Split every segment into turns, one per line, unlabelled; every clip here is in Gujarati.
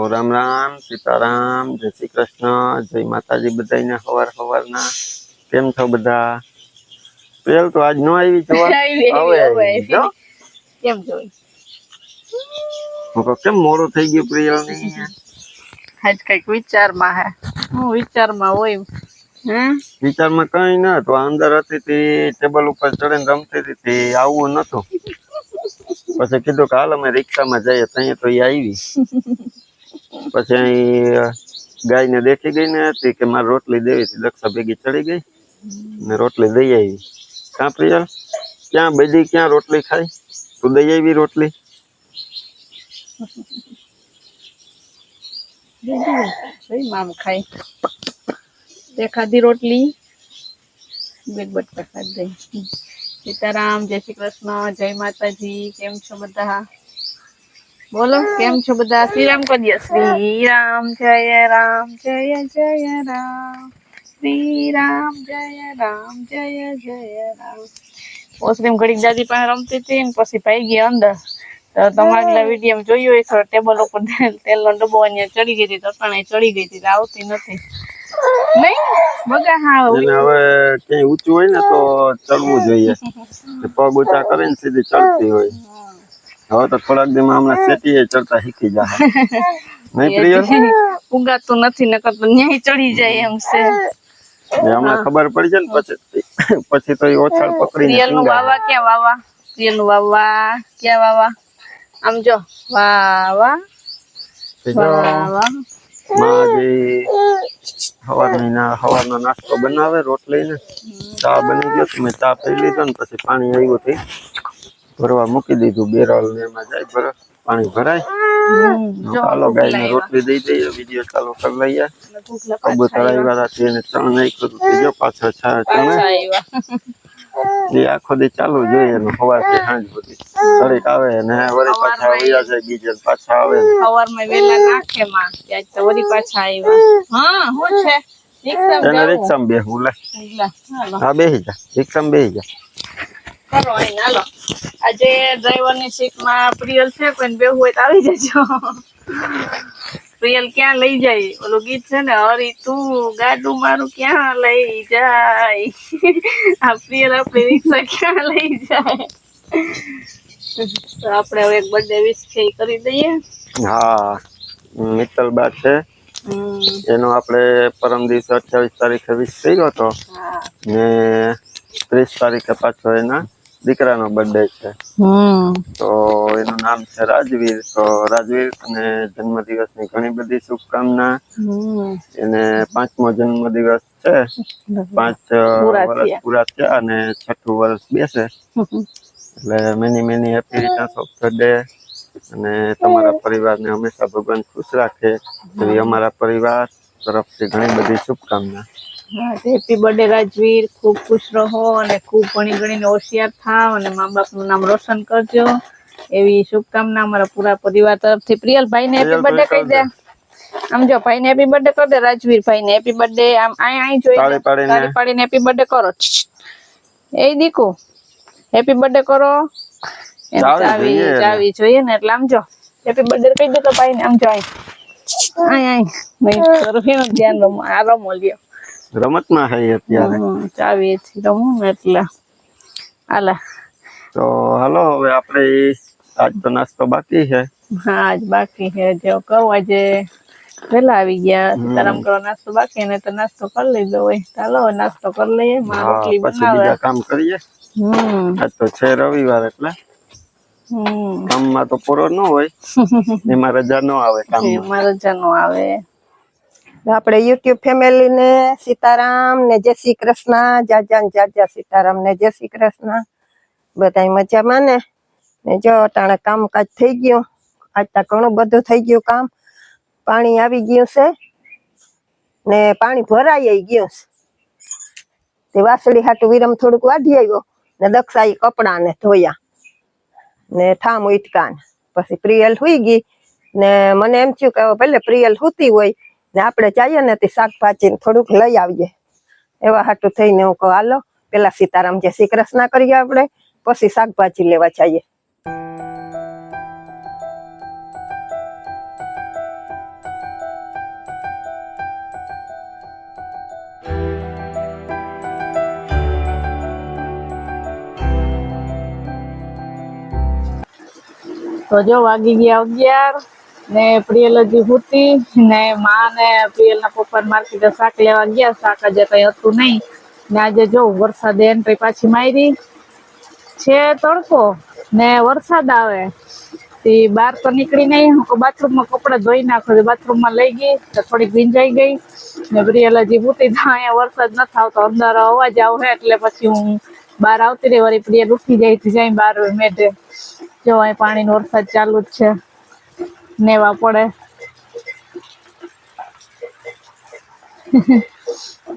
રામ રામ, સીતારામ, જય શ્રી કૃષ્ણ, જય માતાજી બધાને હવાર કેમ છો બધા? પ્રિયલ તો આજ નો આવી જોવા હવે જો
કેમ જોઈ
કેમ મોડું થઈ ગયું પ્રિયલ ની
આજ કઈક વિચારમાં હે હું વિચારમાં હોય
વિચારમાં કઈ ના તો અંદર હતી તે ટેબલ ઉપર ચડીને રમતી હતી તે આવવું નતું પછી કીધું કે હાલ અમે રિક્ષામાં જઈએ ત્યાં તો એ આવી પછી અહીં ગાય ને દેખી ગઈ ને હતી કે મારે રોટલી દેવી હતી દક્ષા ભેગી ચડી ગઈ ને રોટલી દઈ આવી ક્યાં પ્રિયલ ક્યાં બધી ક્યાં રોટલી ખાય તું દઈ આવી રોટલી
મામ ખાઈ દેખાધી રોટલી બેગ બટકા ખાઈ દઈ સીતારામ જય શ્રી કૃષ્ણ જય માતાજી કેમ છો બધા બોલો કેમ છો બધા શ્રીરામ કરીએ શ્રીરામ જય રામ જય જય રામ શ્રીરામ જય રામ જય જય રામ ઓસરીમ ઘડીક દાદી પાસે રમતી હતી ને પછી પાઈ ગઈ અંદર તો તમારા વિડીયો જોયું હોય તો ટેબલ ઉપર તેલનો ડબ્બો અહીંયા ચડી ગઈ હતી તટાણે ચડી ગઈ હતી આવતી નથી નહીં બગા હા
હવે ક્યાંય ઊંચું હોય ને તો ચડવું જોઈએ પગ ઊંચા કરીને સીધી ચડતી હોય હવે તો થોડાક દી માં હમણાં સેટીએ ચડતા શીખી જાય નહીં પ્રિયલ
ઉગાતું નથી નકર તો ન્યાય ચડી જાય એમ છે
હમણાં ખબર પડી જાય ને પછી તો એ ઓછાળ પકડીને
પ્રિયલ નું વાવા ક્યાં વાવા પ્રિયલ નું વાવા ક્યાં વાવા આમ જો વાવા વાવા
સવારનો નાસ્તો બનાવે રોટલી ને ચા બની ગયો મેં ચા પી લીધો ને પછી પાણી આવ્યું હતું ભરવા મૂકી દીધું બેરલ ને એમાં જાય બરફ પાણી ભરાય ચાલો ગાય ને રોટલી દઈ દઈએ વિડીયો ચાલુ કરી લઈએ કબૂતર આવ્યા હતા એને ચણ નહીં કરું જો પાછળ ચણે એ આખો દી ચાલુ જોઈએ એનું સવારથી સાંજ સુધી ઘડીક આવે ને વળી પાછા વયા જાય બીજે પાછા આવે
સવારમાં વેલા નાખે માં આજ તો વળી પાછા આવ્યા હા હું છે
રિક્ષામાં બેહવું લે હા બેસી જા રિક્ષામાં બેસી જા
કરો અહીં હાલો આજે ડ્રાઈવર ની સીટ માં પ્રિયલ છે પણ બેહવું હોય તો આવી જજો પ્રિયલ ક્યાં લઈ જાય ઓલું ગીત છે ને હરી તું ગાડું મારું ક્યાં લઈ જાય આ પ્રિયલ આપણી રિક્ષા ક્યાં લઈ જાય તો આપણે હવે એક બર્થડે વિશ કરી દઈએ
હા મિત્તલ બા છે એનો આપણે પરમ દિવસે 28 તારીખે વિશ કર્યો હતો ને 30 તારીખે પાછો એના દીકરાનો બર્થડે છે તો એનું નામ છે રાજવીર તો રાજવીર અને જન્મદિવસની ઘણી બધી શુભકામના એને 5મો જન્મદિવસ છે 5 વર્ષ પૂરા થયા અને 6ઠું વર્ષ બેસે એટલે many happy returns of the day અને તમારા પરિવારને હંમેશા ભગવાન ખુશ રાખે એવી અમારા પરિવાર તરફથી ઘણી બધી શુભકામના
હેપી બર્થડે રાજવીર ખૂબ ખુશ રહો અને ખૂબ ભણી ગણીને હોશિયાર થાવ અને મા બાપનું નામ રોશન કરજો એવી શુભકામના અમારા પૂરા પરિવાર તરફથી પ્રિયલ ભાઈને હેપી બર્થડે કહી દે આમ જો ભાઈને હેપી બર્થડે કરી દે રાજવીર ભાઈને હેપી બર્થડે આમ અહીં જોઈ તાળી પાડીને હેપી બર્થડે કરો એ દીકુ હેપી બર્થડે કરો ચાવી જોઈએ ને એટલે આમ જો હેપી બર્થડે કહી દે તો ભાઈને આમ જો અહીં ધ્યાન રમો આ રમો લ્યો
રમતમાં હે અત્યારે
ચાવી રમું એટલે હાલા
તો હાલો હવે આપણે આજ તો નાસ્તો બાકી છે
હા આજ બાકી છે જો કહું આજે વેલા આવી ગયા સીતારામ કરો નાસ્તો બાકી ને તો નાસ્તો કરી લીધો હોય ચાલો નાસ્તો કરી લઈએ માં રોટલી બનાવે
બીજા કામ કરીએ આજ તો છે રવિવાર એટલે કામમાં તો પૂરો ન હોય એમાં રજા ન આવે
એમાં રજા ન આવે
આપણે યુટ્યુબ ફેમિલી ને સીતારામ ને જય શ્રી કૃષ્ણ જાજા સીતારામ ને જય શ્રી કૃષ્ણ બધા મજામાં ને જો અટાણે કામકાજ થઈ ગયું આજ તો ઘણું બધું થઈ ગયું કામ પાણી આવી ગયું છે ને પાણી ભરાઈ ગયું તે વાસળી હાટું વિરમ થોડુંક વાઢી આવ્યો ને દક્ષાઈ કપડા ને ધોયા ને ઠામ ઉટકા પછી પ્રિયલ હુઈ ગઈ ને મને એમ થયું કે ભલે પ્રિયલ હુતી હોય ને આપણે જઈએ ને તે શાકભાજી થોડુંક લઈ આવીએ એવા હાટું થઈને હું કહું હાલો પેલા સીતારામ જય શ્રી કૃષ્ણ કરીએ આપણે પછી શાકભાજી લેવા જઈએ
તો જો વાગી ગયા 11 ને પ્રિયલ હજી હુતી ને માં ને પ્રિયલ ના પપ્પા માર્કેટે શાક લેવા ગયા. શાક આજે કઈ હતું નહીં ને આજે જો વરસાદ એન્ટ્રી પાછી મારી છે. તડકો ને વરસાદ આવે તે બહાર તો નીકળી નહીં. હું બાથરૂમમાં કપડા ધોઈ નાખું. બાથરૂમમાં લઈ ગઈ તો થોડીક ભીંજાઈ ગઈ ને પ્રિયલ હજી હુતી. તો અહીંયા વરસાદ નથી આવતો, અંદર અવાજ આવે એટલે પછી હું બહાર આવતી રહી. વળી પ્રિયલ ઉઠી જાય બહાર મેઢે. જો અહીં પાણીનો વરસાદ ચાલુ જ છે, નેવા પડે.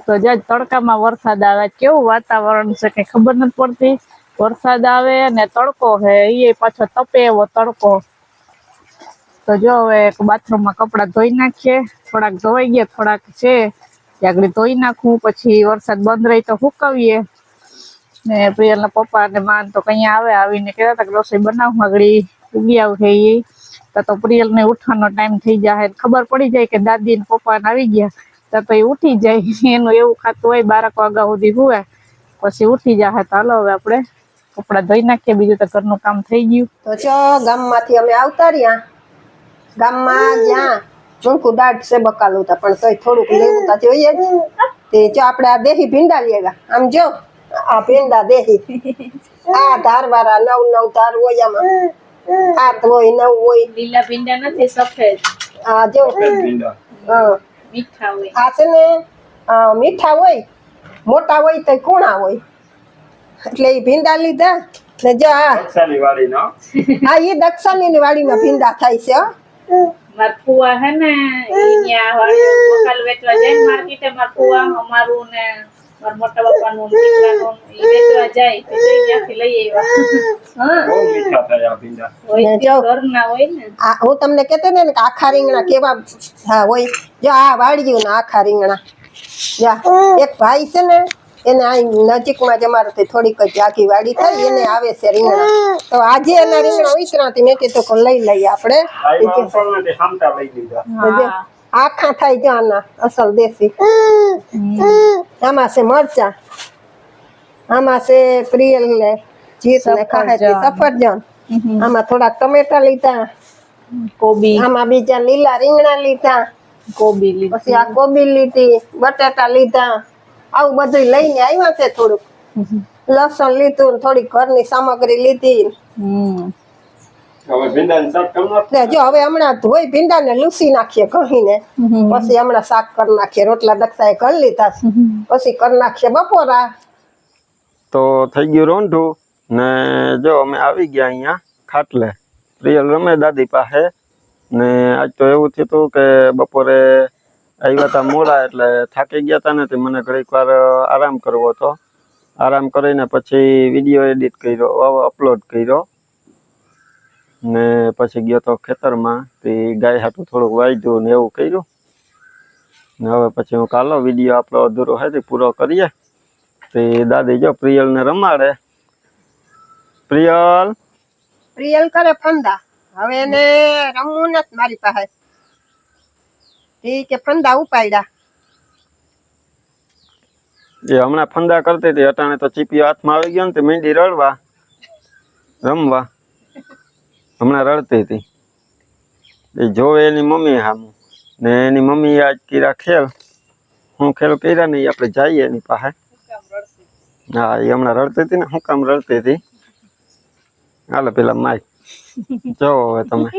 તો જ તડકામાં વરસાદ આવે. કેવું વાતાવરણ છે કઈ ખબર નથી પડતી. વરસાદ આવે ને તડકો હે, એ પાછો તપે એવો તડકો. તો જો હવે બાથરૂમમાં કપડા ધોઈ નાખીએ. થોડાક ધોવાઈ ગયા, થોડાક છે આગળ ધોઈ નાખું. પછી વરસાદ બંધ રહી તો સુકાવીએ. ને પ્રિયલ ના પપ્પા ને માન તો કઈ આવે, આવીને કહેતા હતા કે રસોઈ બનાવું. આગળ ઉગી આવે તો પ્રિયલ ને ઉઠવાનો ટાઈમ થઈ જાય. ખબર પડી જાય કે દાદી ને પપ્પા ને આવી ગયા તો એ ઉઠી જાય. એનું એવું ખાતું હોય 12 વાગ્યા સુધી હુએ, પછી ઉઠી જાય. તો હાલો હવે આપણે કપડા ધોઈ નાખીએ. બીજું તો ઘરનું કામ થઈ ગયું.
તો જો ગામમાંથી અમે આવતા રહ્યા. ગામમાં જ્યાં ચૂંકું દાઢ છે બકાલું હતા, પણ તોય થોડુંક લેવું તો જોઈએ જ. તે જો આપણે આ દેહી ભીંડા લેવા. આમ જો આ ભીંડા દેહી, આ ધારવાળા 9 ધાર હોય, આમાં 7 હોય 9 હોય.
લીલા ભીંડા નથી, સફેદ.
આ જો હા
મીઠા હોય.
આ છે ને મીઠા હોય, મોટા હોય તો કૂણા હોય. એટલે એ ભીંડા લીધા ને જો આ એ દક્ષાની વાડીમાં ભીંડા થાય છે.
માર ફુવા હે ને અહીંયા વાળી બકાલ વેચવા જાય માર્કેટે. માર ફુવા અમારું ને માર મોટા બાપાનું દીકરાનું ઈ વેચવા જાય તો ત્યાંથી લઈ આવ્યા. હા બહુ મીઠા થાય આ ભીંડા. ઘરના હોય ને.
આ હું તમને કહેતી ને કે આખા રીંગણા કેવા હા હોય. જો આ વાળ્યું ને આખા રીંગણા. જા એક ભાઈ છે ને એને આ નજીકમાં જ અમારે થોડીક જ આખી વાડી થાય, એને આવે છે રીંગણા. તો આજે એના રીંગણા ઉતરાતી મેં કીધું કે લઈ લઈએ આપણે. આખા થાય જો આના અસલ દેશી. આમાં છે મરચા, આમાં છે પ્રિયલ ને જીત ને ખાહેતી સફરજન, આમાં થોડાક ટમેટા લીધા,
કોબી,
આમાં બીજા લીલા રીંગણા લીધા,
કોબી લીધી,
પછી આ કોબી લીધી, બટાટા લીધા. આવું બધું લઈને આવ્યા છે. થોડુંક લસણ લીધું, થોડીક ઘરની સામગ્રી લીધી. જો હવે હમણાં ધોઈ ભીંડા ને લૂસી નાખીએ કહીને, પછી હમણાં શાક કરી નાખીએ. રોટલા દક્ષાએ કરી લીધા, પછી કરી નાખીએ બપોરા.
તો થઈ ગયું રોંઢું ને જો અમે આવી ગયા અહીંયા ખાટલે. પ્રિયલ રમે દાદી પાસે. ને આજ તો એવું થયું હતું કે બપોરે આવ્યા હતા મોડા એટલે થાકી ગયા હતા ને તે મને ઘડીક વાર આરામ કરવો હતો. આરામ કરીને પછી વિડીયો એડિટ કર્યો, અપલોડ કર્યો ને પછી ગયો તો ખેતરમાં. તે ગાય હાટું થોડુંક વાંચ્યું ને એવું કર્યું ને હવે પછી હું કાલો વિડીયો આપણો અધૂરો હોય પૂરો કરીએ. તે દાદી જો પ્રિયલ ને રમાડે. પ્રિયલ
કરે ફંદા. હવે એને રમવું નથી મારી પાસે. કે ફંદા ઉપાડ્યા.
એ હમણાં ફંદા કરતી હતી, અટાણે તો ચીપિયો હાથમાં આવી ગયો ને તે મીંડી રડવા રમવા. હમણાં રડતી હતી. એ જોવે એની મમ્મી સામું ને એની મમ્મી આજ કર્યા ખેલ. હું ખેલ કર્યા ને આપણે જઈએ એની પાસે. હા એ હમણાં રડતી હતી ને. શું કામ રડતી હતી? હાલો પેલા માય જોવો હવે તમે.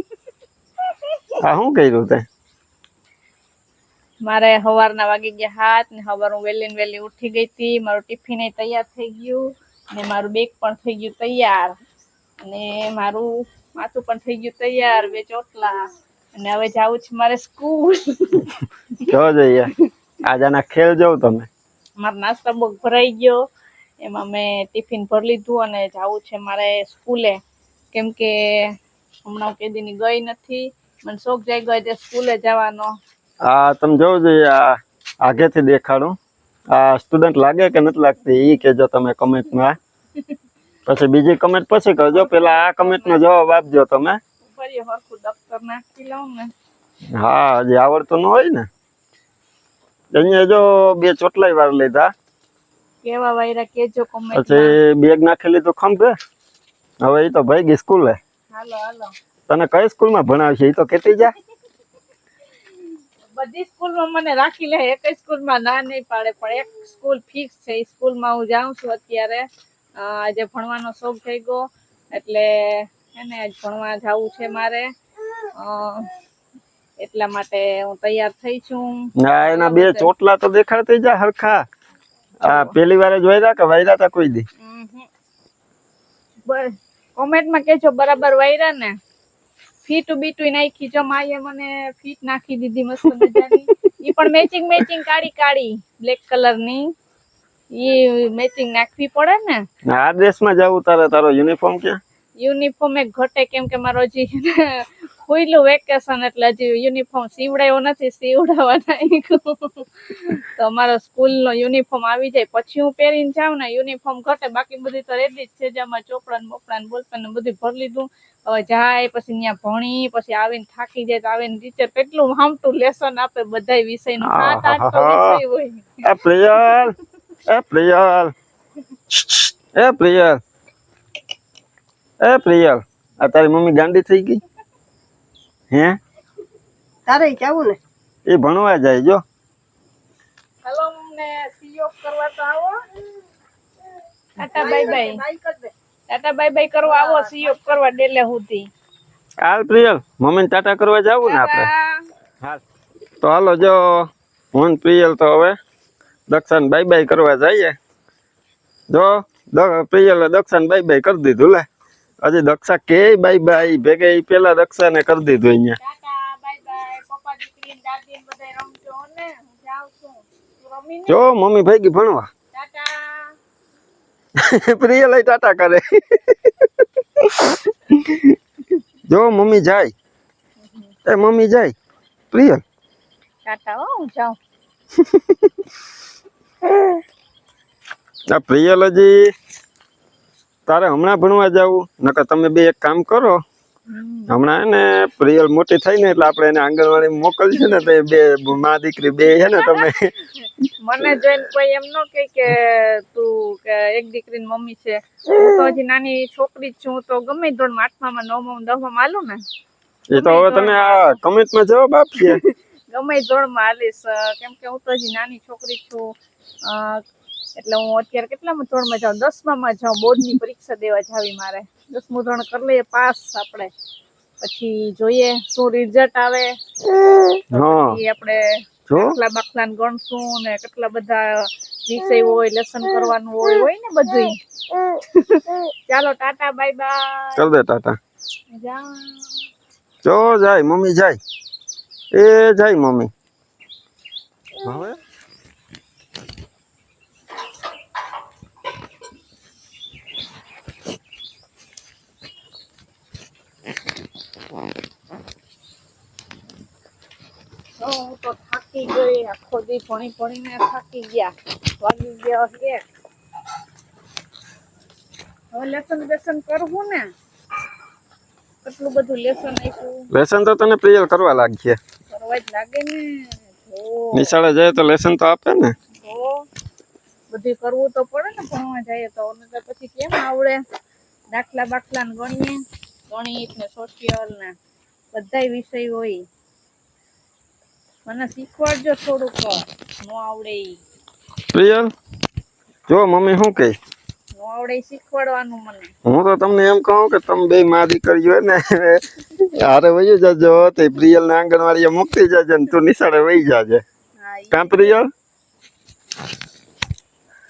હા શું કર્યું તે?
મારે સવારના વાગી ગયા 7 ને સવાર હું વહેલી ઉઠી ગઈ હતી. મારું ટિફિન તૈયાર થઈ ગયું ને મારું બેગ પણ થઈ ગયું તૈયાર અને મારું માથું પણ થઈ ગયું તૈયાર. 2 ચોટલા અને હવે જાવું છે મારે સ્કૂલ.
જો જઈએ આજાના ખેલ જોઉં તમે.
મારો નાસ્તો બહુ ભરાઈ ગયો. એમાં મેં ટિફિન ભરી લીધું અને જાવું છે મારે સ્કૂલે. કેમ કે હમણાં કેદીની ગઈ નથી. મને શોખ જાગ્યો છે સ્કૂલે જવાનો.
આ તમે જોવું જોઈએ. આ આગેથી દેખાડું. આ સ્ટુડન્ટ લાગે કે નથી લાગતી એ કહેજો તમે કમેન્ટમાં. પછી બીજી કમેન્ટ પછી કરજો. પેલા આ કમેન્ટનો જવાબ આપજો તમે.
હરખું દફતર નાખી લઉં ને.
હા હજી આવડતું ન હોય ને. અહીંયા જો 2 ચોટલાય વાર લીધા.
કેવા વાયરા કેજો કમેન્ટ.
પછી બેગ નાખી લીધું ખંભે. હવે એ તો ભાઈ ગઈ સ્કૂલે.
હાલો હાલો.
તને કઈ સ્કૂલમાં ભણાવશે એ તો કેતી જા.
બધી સ્કૂલમાં મને રાખી લે, એક સ્કૂલમાં ના નહીં પાડે, પણ એક સ્કૂલ ફિક્સ છે. એ સ્કૂલમાં હું જાઉં છું અત્યારે. આજે ભણવાનો શોખ થઈ ગયો એટલે એને આજ ભણવા જવું છે મારે, એટલા માટે હું તૈયાર થઈ છું.
ના એના બે ચોટલા તો દેખાડતી જા હરખા. આ પેલી વાર જ વાયરા કે વાયરા તા કોઈ દી?
કોમેન્ટમાં કેજો બરાબર વાયરા ને. ફીટ બીટું નાખી, જો માએ મને ફીટ નાખી દીધી મસ્ત મજાની. ઈ પણ મેચિંગ મેચિંગ કાળી કાળી બ્લેક કલર ની, ઈ મેચિંગ નાખવી પડે ને.
આ ડ્રેસમાં જાવું તારે? તારો યુનિફોર્મ ક્યાં?
યુનિફોર્મ એક ઘટે, કેમ કે મારો હજી ખુલ્લું વેકેશન એટલે હજી યુનિફોર્મ સીવડાયો નથી, સીવડાવવા તો મારો સ્કૂલ નો યુનિફોર્મ આવી જાય પછી હું પહેરીને જાઉં ને. યુનિફોર્મ ઘટે, બાકી બધી તો રેડી જ છે. જેમાં ચોપડા ને બોપડા ને બોલપેન ને બધું ભરી લીધું. હવે જાય પછી ત્યાં ભણી, પછી આવીને થાકી જાય તો આવીને ટીચર કેટલું હામટું લેસન આપે બધા વિષયનું. 7-8 તો વિષય હોય.
એ પ્રિયલ, એ પ્રિયલ, એ પ્રિયલ, એ પ્રિયલ, આ તારી મમ્મી ગાંડી થઈ ગઈ હે?
તારે કેવું ને?
એ ભણવા જાય જો.
હેલો, અમને સી ઓફ કરવા તો આવો. Tata bye bye, Tata bye bye કરવા આવો. સી ઓફ કરવા ડેલે સુધી.
હાલ પ્રિયલ, મમ્મીને ટાટા કરવા જાવું ને આપણે. હાલ તો હાલો, જો હું પ્રિયલ તો હવે દક્ષાને બાય બાય કરવા જઈએ. જો પ્રિયલે દક્ષાને બાય બાય કરી દીધું. લે હજી દક્ષા કે બાય બાય ભેગે પેલા દક્ષાને કરી દીધું. અહીંયા
ટાટા બાય બાય, પપ્પા દીકરી ને દાદી ને બધા રમજો ને. હું જાઉં છું, તું રમી ને.
જો મમ્મી ભાઈ ગઈ ભણવા.
ટાટા.
પ્રિયલ ટાટા કરે. જો મમ્મી જાય, એ મમ્મી જાય. પ્રિયલ
ટાટા. હો, હું જાઉં.
આ પ્રિયલ હજી તારે હમણાં ભણવા જાવું? નકર તમે બે એક કામ કરો, હમણાં એને પ્રિયલ મોટી થઈ ને એટલે આપણે એને આંગણવાડી મોકલશે ને તો બે મા દીકરી બે છે ને તમે.
મને જોઈને કોઈ એમ ન કે તું કે એક દીકરીની મમ્મી છે. હું તો હજી નાની છોકરી જ છું, તો ગમે ધોરણમાં 8માં 9માં 10માં હાલું ને.
એ તો હવે તમે આ કમેન્ટમાં જવાબ આપીએ.
ગમે ધોરણમાં હાલીશ, કેમ કે હું તો હજી નાની છોકરી છું. એટલે હું અત્યારે કેટલામાં ધોરણમાં જાઉં? 10માં જાઉં. બોર્ડની પરીક્ષા દેવા જાવી મારે. 10મું ધોરણ કરી લઈએ પાસ આપણે, પછી જોઈએ શું રિઝલ્ટ આવે. પછી આપણે દાખલા બાખલા ગણશું ને કેટલા બધા વિષય હોય, લેસન કરવાનું હોય ને બધું. ચાલો ટાટા બાય બાય.
કર દે ટાટા.
જા.
જો જાય મમ્મી જાય, એ જાય મમ્મી. હવે
હું તો થાકી ગઈ, આખો દી ભણી ભણીને થાકી ગયા. વાગી ગયો 1. હવે લેસન બેસન કરવું ને. કેટલું બધું લેસન આપ્યું.
લેસન તો તને પ્રિયલ કરવા લાગીએ.
કરવા જ લાગે ને.
નિશાળે જાય તો લેસન તો આપે ને.
બધું કરવું તો પડે ને ભણવા જાય તો. પછી કેમ આવડે? દાખલા બાખલા ને ગણીએ, ગણિત ને સોશિયલ ને બધા વિષય હોય. મને શીખવાડજો થોડુંક, નો આવડે ઈ.
પ્રિયલ જો મમ્મી શું કહે?
નો આવડે શીખવાડવાનું મને.
હું તો તમને એમ કહું કે તમે બે મા દીકરીઓ ને હારે વહી જાજો, તો પ્રિયલ ને આંગણવાડીએ મૂકી જાજે ને તું નિશાળે વહી જાજે. કાં પ્રિયલ?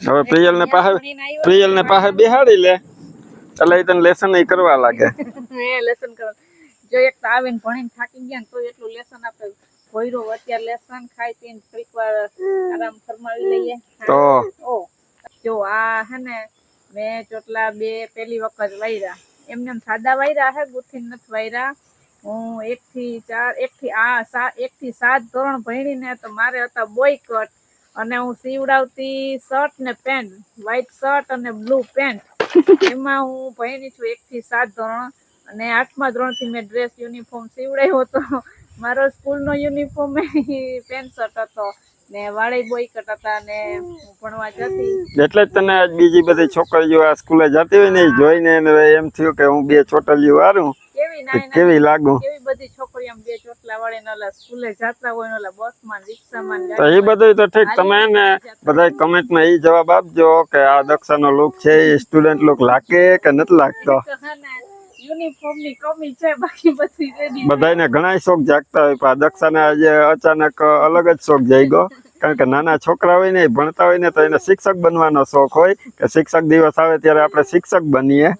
હવે પ્રિયલ ને પાસે બેહાડી લે એટલે એ તને લેસન નહીં કરવા લાગે.
લેસન કરવા જો એક તો આવીને ભણીને થાકી ગયા ને તો એટલું લેસન આપે. ભોયરો અત્યારે લેસન ખાઈ પીને થોડીક વાર આરામ ફરમાવી લઈએ
તો.
જો આ હે ને મેં ચોટલા 2 પહેલી વખત વાયરા. એમને સાદા વાયરા હે, ગુથીને નથી વાયરા. હું 1 થી 7 ધોરણ ભણીને તો મારે હતા બોયકટ, અને હું સીવડાવતી શર્ટ ને પેન્ટ, વ્હાઈટ શર્ટ અને બ્લુ પેન્ટ. એમાં હું ભણી છું 1 થી 7 ધોરણ. અને 8મા ધોરણથી મેં ડ્રેસ યુનિફોર્મ સીવડાવ્યો હતો. મારો સ્કૂલનો યુનિફોર્મ પેન્ટ શર્ટ હતો ને વાળે બોયકટ હતા ને હું ભણવા જતી.
એટલે જ તને બીજી બધી છોકરીઓ આ સ્કૂલે જતી હોય ને જોઈને એમ થયું કે હું 2 ચોટલીઓ વારું.
કેવી નાની
કેવી લાગુ
કેવી બધી છોકરીઓ આમ બે ચોટલા વાળીને ઓલા સ્કૂલે જાતા હોય ને ઓલા બસમાં રિક્ષામાં
તો એ બધું તો ઠીક તમે એને બધા કમેન્ટમાં એ જવાબ આપજો કે આ દક્ષાનો લુક છે એ સ્ટુડન્ટ લુક લાગે કે નથી લાગતો
યુનિફોર્મ ની કમી છે બાકી બધી રેડી
બધાને ઘણા શોખ જાગતા હોય પણ આ દક્ષાને આજે અચાનક અલગ જ શોખ જાગ્યો કારણ કે નાના છોકરા હોય ને એ ભણતા હોય ને તો એને શિક્ષક બનવાનો શોખ હોય કે શિક્ષક દિવસ આવે ત્યારે આપણે શિક્ષક બનીએ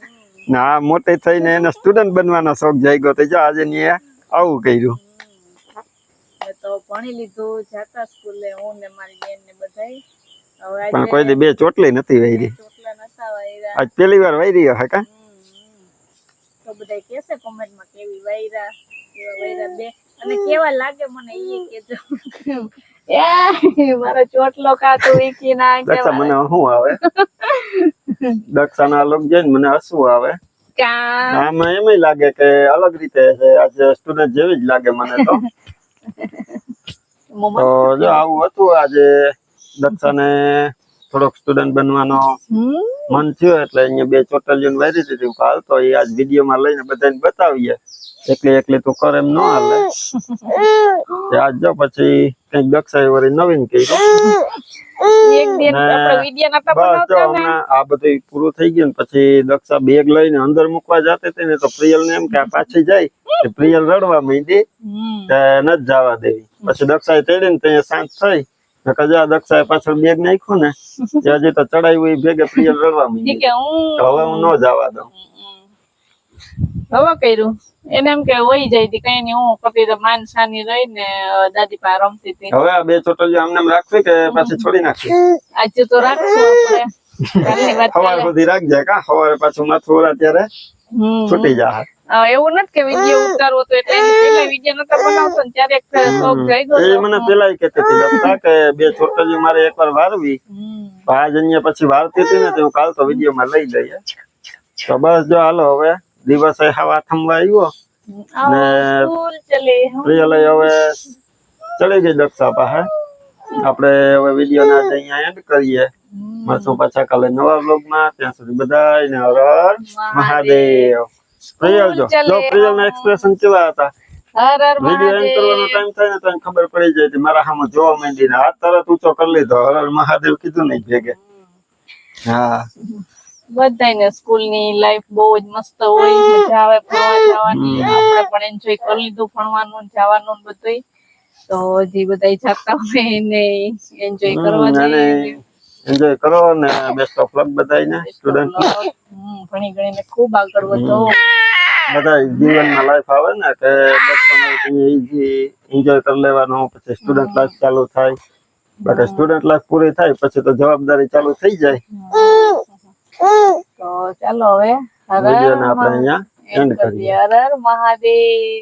ને આ મોટી થઈને એને સ્ટુડન્ટ બનવાનો શોખ જાગ્યો તો જો આજે ને આવું કર્યું
તો ભણી લીધું જાતા સ્કૂલે હું ને મારી બેન ને બધાય હવે
પણ કોઈ દી બે ચોટલી નથી વૈરી
ચોટલા નતા વાયરા
આજ પહેલી વાર વૈરી હે કા
તો બધાય કહેશે કોમેન્ટમાં કેવી વાયરા કેવા વાયરા બે અને કેવા લાગે મને ઈ કહેજો એ મારો ચોટલો કાતો વીકી ના
દક્ષા મને શું આવે દક્ષાના લોક જોઈને મને હસવું આવે
કા
આમાં એમ લાગે કે અલગ રીતે છે આજે સ્ટુડન્ટ જેવી જ લાગે મને તો તો જો આવું હતું આજે દક્ષાને થોડોક સ્ટુડન્ટ બનવાનો મન થયો એટલે અહીંયા બે ચોટલીઓ વારી દીધી હાલ તો એ આજ વિડીયોમાં લઈને બધાને બતાવીએ એકલી એકલી તો કરે એમ ન હાલે આજ જો પછી કઈક દક્ષાએ વળી નવીન કર્યું
એક દિન આપણે વિડિયો નતા
બસ જો
બનાવતા ને
હમણાં આ બધું પૂરું થઈ ગયું ને પછી દક્ષા બેગ લઈને અંદર મૂકવા જતી હતી ને તો પ્રિયલ ને એમ કે આ પાછી જાય પ્રિયલ રડવા માંડી કે નથી જવા દેવી પછી દક્ષાએ તેડીને ત્યાં શાંત થઈ કજા દક્ષાએ પાછળ બેગ નાખ્યું ને એ હજી તો ચડાવ્યું એ ભેગે પ્રિયલ રડવા માંડી
કે હું
હવે હું ન જવા દઉં
હવે કર્યું એને એમ કે વહી જાય તી કઈ નઈ હું કપી માન સાની રહીને દાદી પા રમતી હતી
હવે આ બે ચોટલીઓ આમને આમ રાખવી કે પાછી છોડી નાખવી
આજે તો રાખશું આપણે કાલની વાત
સવાર સુધી રાખજે કા સવારે પાછું માથું ઓળા ત્યારે છૂટી જાય
એવું નથી કે વિડીયો ઉતારવો તો એટલે એની પેલા વિડીયો નતા બનાવતો ને ત્યારે એક શોખ જાગ્યો
એ મને પેલા કહેતી હતી દક્ષા કે બે ચોટલીઓ મારે એકવાર વારવી આજ અહીંયા પછી વારતી હતી ને તો હું કાલ તો વિડીયોમાં લઈ લઈએ તો બસ જો હાલો હવે દિવસે હવા થંભવા આવ્યો ને
સ્કૂલ ચલે
પ્રિયલ હવે ચડી ગઈ દક્ષા પાસે આપણે હવે વિડીયો ના અહીંયા એન્ડ કરીએ મળશું પાછા કાલે નવા વ્લોગમાં ત્યાં સુધી બધાને હર હર મહાદેવ પ્રિયલ જો પ્રિયલ ના એક્સપ્રેશન કેવા હતા
હર હર
વિડીયો એન્ડ કરવાનો ટાઈમ થાય ને તો એને ખબર પડી જાય કે મારા સામે જોવા માંડી ને હાથ તરત ઊંચો કરી લીધો હર હર મહાદેવ કીધું નહીં ભેગે હા
બધાને સ્કૂલ ની લાઈફ બહુ જ મસ્ત હોય મજા આવે ફરવા જવાની આપણે પણ એન્જોય કરી લીધું ભણવાનું જવાનું બધું તો હજી બધા જાતા હોય એને એન્જોય કરવા દે
એન્જોય કરો ને બેસ્ટ ઓફ લક બધાને સ્ટુડન્ટ
ભણી ગણીને ખૂબ આગળ વધો
બધા જીવનમાં લાઈફ આવે ને કે બચપન ઈઝી એન્જોય કરી લેવાનું પછી સ્ટુડન્ટ લાઈફ ચાલુ થાય બાકી સ્ટુડન્ટ લાઈફ પૂરી થાય પછી તો જવાબદારી ચાલુ થઈ જાય
તો ચાલો હવે હર
વિડીયોને આપણે અહીંયા એન્ડ કરીએ
હર હર મહાદેવ